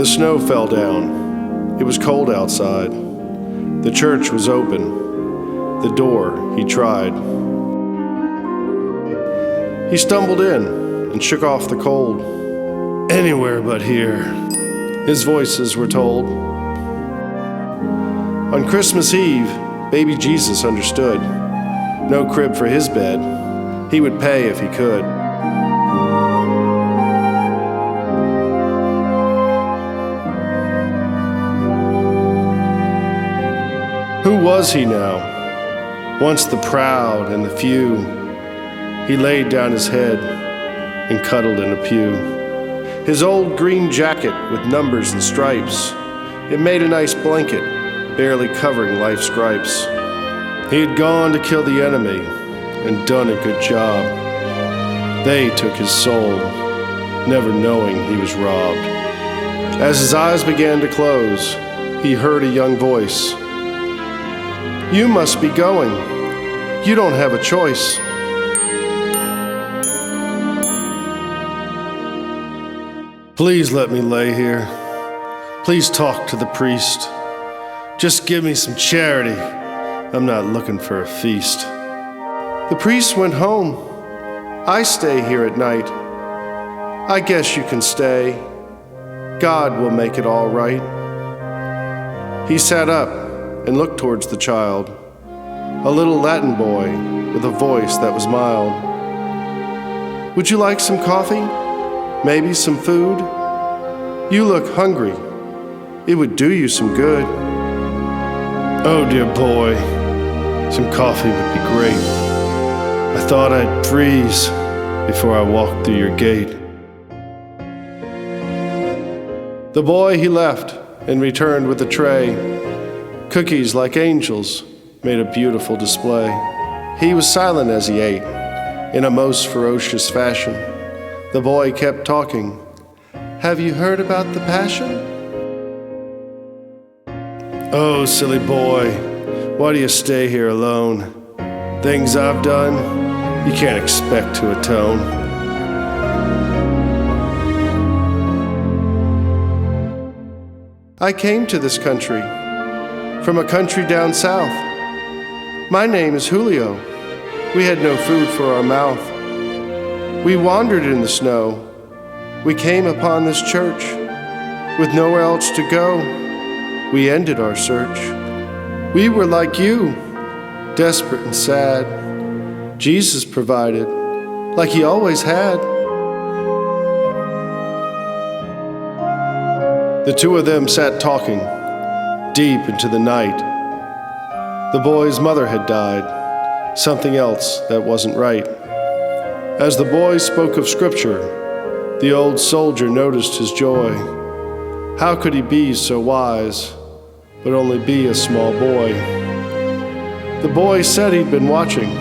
The snow fell down. It was cold outside. The church was open. The door he tried. He stumbled in and shook off the cold. Anywhere but here, his voices were told. On Christmas Eve, baby Jesus understood. No crib for his bed. He would pay if he could. Who was he now? Once the proud and the few. He laid down his head and cuddled in a pew. His old green jacket with numbers and stripes, it made a nice blanket, barely covering life's gripes. He had gone to kill the enemy and done a good job. They took his soul, never knowing he was robbed. As his eyes began to close, he heard a young voice. You must be going. You don't have a choice. Please let me lay here. Please talk to the priest. Just give me some charity. I'm not looking for a feast. The priest went home. I stay here at night. I guess you can stay. God will make it all right. He sat up and looked towards the child, a little Latin boy with a voice that was mild. Would you like some coffee? Maybe some food? You look hungry. It would do you some good. Oh, dear boy, some coffee would be great. I thought I'd freeze before I walked through your gate. The boy he left and returned with a tray. Cookies like angels made a beautiful display. He was silent as he ate, in a most ferocious fashion. The boy kept talking. Have you heard about the Passion? Oh, silly boy, why do you stay here alone? Things I've done, you can't expect to atone. I came to this country from a country down south. My name is Julio. We had no food for our mouth. We wandered in the snow. We came upon this church. With nowhere else to go, we ended our search. We were like you, desperate and sad. Jesus provided, like he always had. The two of them sat talking deep into the night. The boy's mother had died, something else that wasn't right. As the boy spoke of Scripture, the old soldier noticed his joy. How could he be so wise, but only be a small boy? The boy said he'd been watching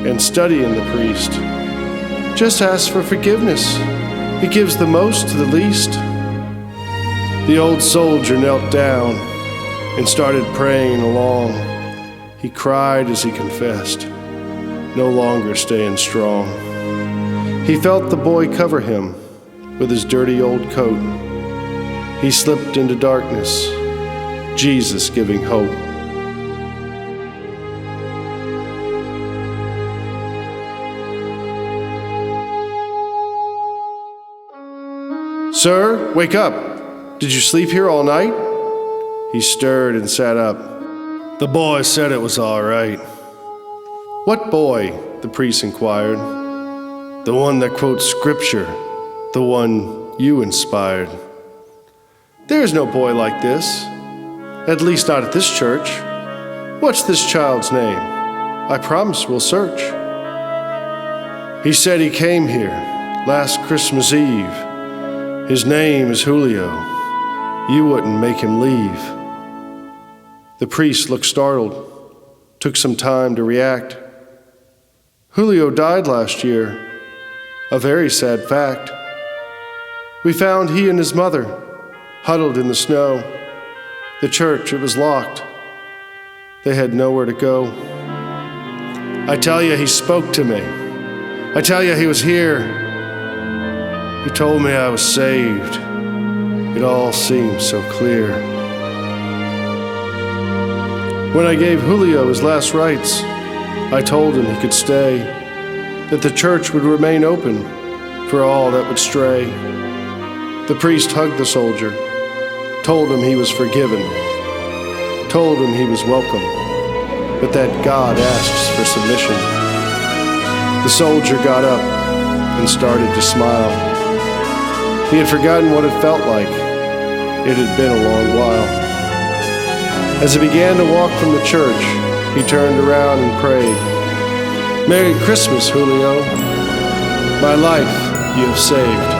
and studying the priest. Just ask for forgiveness. He gives the most to the least. The old soldier knelt down and started praying along. He cried as he confessed, no longer staying strong. He felt the boy cover him with his dirty old coat. He slipped into darkness, Jesus giving hope. Sir, wake up. Did you sleep here all night? He stirred and sat up. The boy said it was all right. What boy? The priest inquired. The one that quotes Scripture, the one you inspired. There is no boy like this, at least not at this church. What's this child's name? I promise we'll search. He said he came here last Christmas Eve. His name is Julio. You wouldn't make him leave. The priest looked startled, took some time to react. Julio died last year, a very sad fact. We found he and his mother huddled in the snow. The church, it was locked. They had nowhere to go. I tell you, he spoke to me. I tell you, he was here. He told me I was saved. It all seemed so clear. When I gave Julio his last rites, I told him he could stay, that the church would remain open for all that would stray. The priest hugged the soldier, told him he was forgiven, told him he was welcome, but that God asks for submission. The soldier got up and started to smile. He had forgotten what it felt like. It had been a long while. As he began to walk from the church, he turned around and prayed, "Merry Christmas, Julio. My life you have saved."